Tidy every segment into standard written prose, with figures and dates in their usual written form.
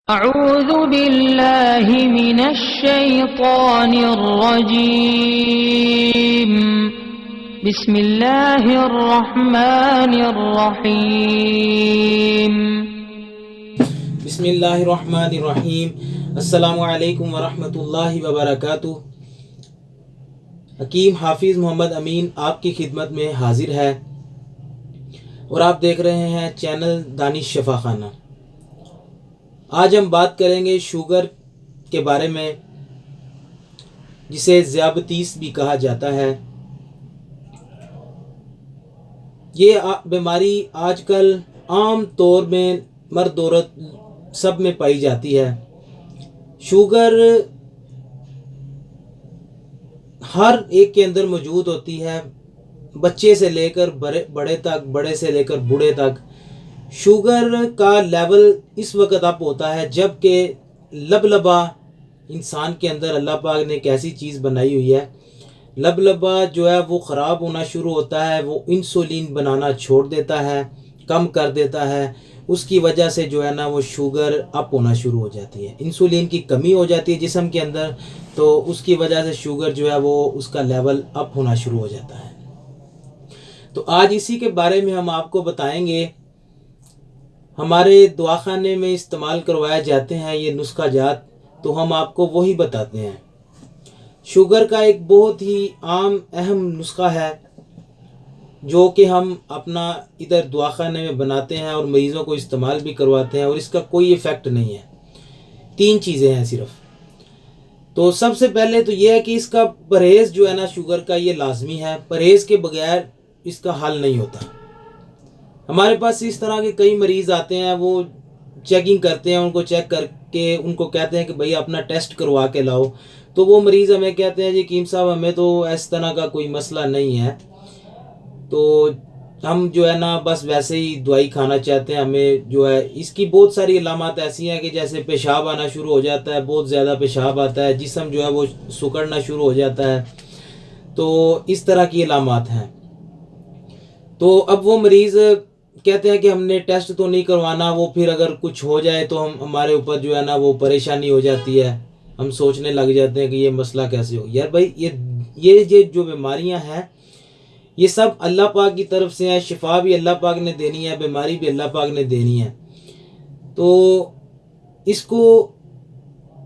अऊज़ु बिल्लाहि मिनश शैतानिर रजीम। बिस्मिल्लाहिर रहमानिर रहीम। बिस्मिल्लाहिर्रहमानिर्रहीम। अस्सलामु अलैकुम वरहमतुल्लाहि वबरकातुहू। हकीम हाफिज़ मोहम्मद अमीन आपकी खिदमत में हाजिर है और आप देख रहे हैं चैनल दानिश शफ़ा खाना। आज हम बात करेंगे शुगर के बारे में, जिसे ज़ियाबतीस भी कहा जाता है। ये बीमारी आजकल आम तौर में मर्द औरत सब में पाई जाती है। शुगर हर एक के अंदर मौजूद होती है, बच्चे से लेकर बड़े तक, बड़े से लेकर बूढ़े तक। शुगर का लेवल इस वक्त अप होता है जबकि लबलबा इंसान के अंदर अल्लाह पाक ने एक ऐसी चीज़ बनाई हुई है, लबलबा जो है वो ख़राब होना शुरू होता है, वो इंसुलिन बनाना छोड़ देता है, कम कर देता है। उसकी वजह से जो है ना वो शुगर अप होना शुरू हो जाती है, इंसुलिन की कमी हो जाती है जिस्म के अंदर, तो उसकी वजह से शुगर जो है वो उसका लेवल अप होना शुरू हो जाता है। तो आज इसी के बारे में हम आपको बताएंगे। हमारे दवाखाने में इस्तेमाल करवाए जाते हैं ये नुस्खा जात, तो हम आपको वही बताते हैं। शुगर का एक बहुत ही आम अहम नुस्खा है जो कि हम अपना इधर दवाखाने में बनाते हैं और मरीज़ों को इस्तेमाल भी करवाते हैं, और इसका कोई इफ़ेक्ट नहीं है। तीन चीज़ें हैं सिर्फ। तो सबसे पहले तो ये है कि इसका परहेज़ जो है ना शुगर का, ये लाजमी है। परहेज़ के बगैर इसका हल नहीं होता। हमारे पास इस तरह के कई मरीज़ आते हैं, वो चेकिंग करते हैं, उनको चेक करके उनको कहते हैं कि भाई अपना टेस्ट करवा के लाओ। तो वो मरीज़ हमें कहते हैं जी कीम साहब हमें तो इस तरह का कोई मसला नहीं है, तो हम जो है ना बस वैसे ही दवाई खाना चाहते हैं। हमें जो है इसकी बहुत सारी अलामत ऐसी हैं कि जैसे पेशाब आना शुरू हो जाता है, बहुत ज़्यादा पेशाब आता है, जिस्म जो है वो सिकुड़ना शुरू हो जाता है। तो इस तरह की अलामत हैं। तो अब वो मरीज़ कहते हैं कि हमने टेस्ट तो नहीं करवाना, वो फिर अगर कुछ हो जाए तो हम हमारे ऊपर जो है ना वो परेशानी हो जाती है। हम सोचने लग जाते हैं कि ये मसला कैसे हो। यार भाई ये जो बीमारियां हैं ये सब अल्लाह पाक की तरफ से है। शिफा भी अल्लाह पाक ने देनी है, बीमारी भी अल्लाह पाक ने देनी है, तो इसको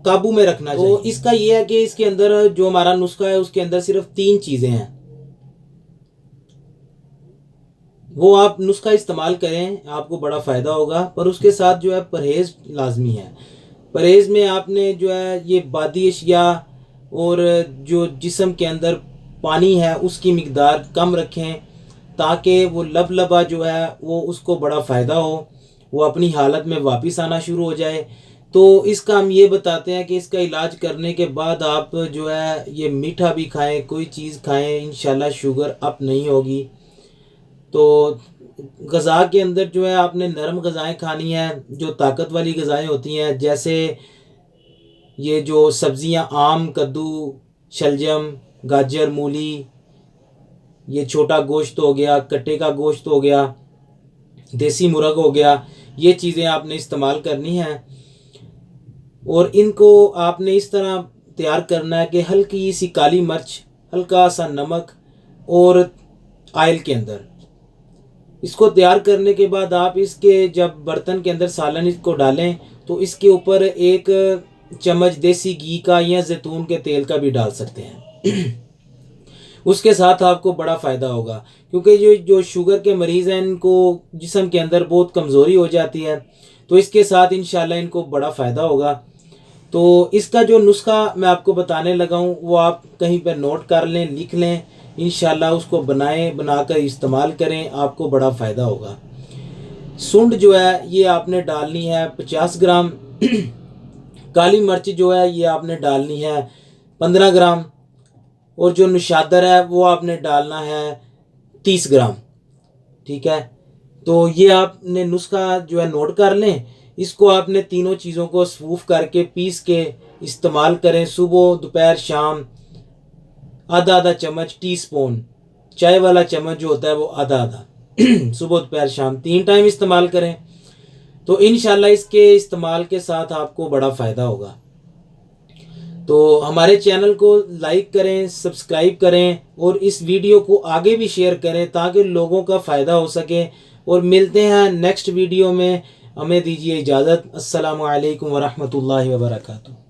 काबू में रखना चाहिए। तो इसका ये है कि इसके अंदर जो हमारा नुस्खा है उसके अंदर सिर्फ तीन चीज़ें हैं, वो आप नुस्खा इस्तेमाल करें, आपको बड़ा फ़ायदा होगा। पर उसके साथ जो है परहेज़ लाजमी है। परहेज़ में आपने जो है ये बादी अशिया और जो जिस्म के अंदर पानी है उसकी मिकदार कम रखें, ताकि वो लबलबा जो है वो उसको बड़ा फ़ायदा हो, वो अपनी हालत में वापस आना शुरू हो जाए। तो इसका हम ये बताते हैं कि इसका इलाज करने के बाद आप जो है ये मीठा भी खाएं, कोई चीज़ खाएं, इंशाल्लाह शुगर अप नहीं होगी। तो ग़ज़ा के अंदर जो है आपने नरम ग़ज़ाएँ खानी है, जो ताकत वाली ग़ज़ाएँ होती हैं, जैसे ये जो सब्ज़ियां आम, कद्दू, शलजम, गाजर, मूली, ये छोटा गोश्त हो गया, कट्टे का गोश्त हो गया, देसी मुर्ग हो गया, ये चीज़ें आपने इस्तेमाल करनी हैं। और इनको आपने इस तरह तैयार करना है कि हल्की सी काली मिर्च, हल्का सा नमक और आयल के अंदर इसको तैयार करने के बाद आप इसके जब बर्तन के अंदर सालन इसको डालें तो इसके ऊपर एक चम्मच देसी घी का या जैतून के तेल का भी डाल सकते हैं। उसके साथ आपको बड़ा फ़ायदा होगा, क्योंकि जो शुगर के मरीज़ हैं इनको जिस्म के अंदर बहुत कमज़ोरी हो जाती है, तो इसके साथ इंशाल्लाह इनको बड़ा फ़ायदा होगा। तो इसका जो नुस्खा मैं आपको बताने लगा हूँ वो आप कहीं पर नोट कर लें, लिख लें, इंशाल्लाह उसको बनाकर इस्तेमाल करें, आपको बड़ा फ़ायदा होगा। सुंड जो है ये आपने डालनी है 50 ग्राम। काली मिर्च जो है ये आपने डालनी है 15 ग्राम, और जो नुशादर है वो आपने डालना है 30 ग्राम। ठीक है, तो ये आपने नुस्खा जो है नोट कर लें। इसको आपने तीनों चीज़ों को सूफ करके पीस के इस्तेमाल करें, सुबह, दोपहर, शाम। आधा आधा चम्मच, टी स्पून, चाय वाला चम्मच जो होता है वो आधा आधा। सुबह, दोपहर, शाम 3 टाइम इस्तेमाल करें। तो इंशाल्लाह इसके इस्तेमाल के साथ आपको बड़ा फ़ायदा होगा। तो हमारे चैनल को लाइक करें, सब्सक्राइब करें और इस वीडियो को आगे भी शेयर करें ताकि लोगों का फ़ायदा हो सके। और मिलते हैं नेक्स्ट वीडियो में। हमें दीजिए इजाज़त। अस्सलामु अलैकुम वरहमतुल्लाहि वबरकातुहू।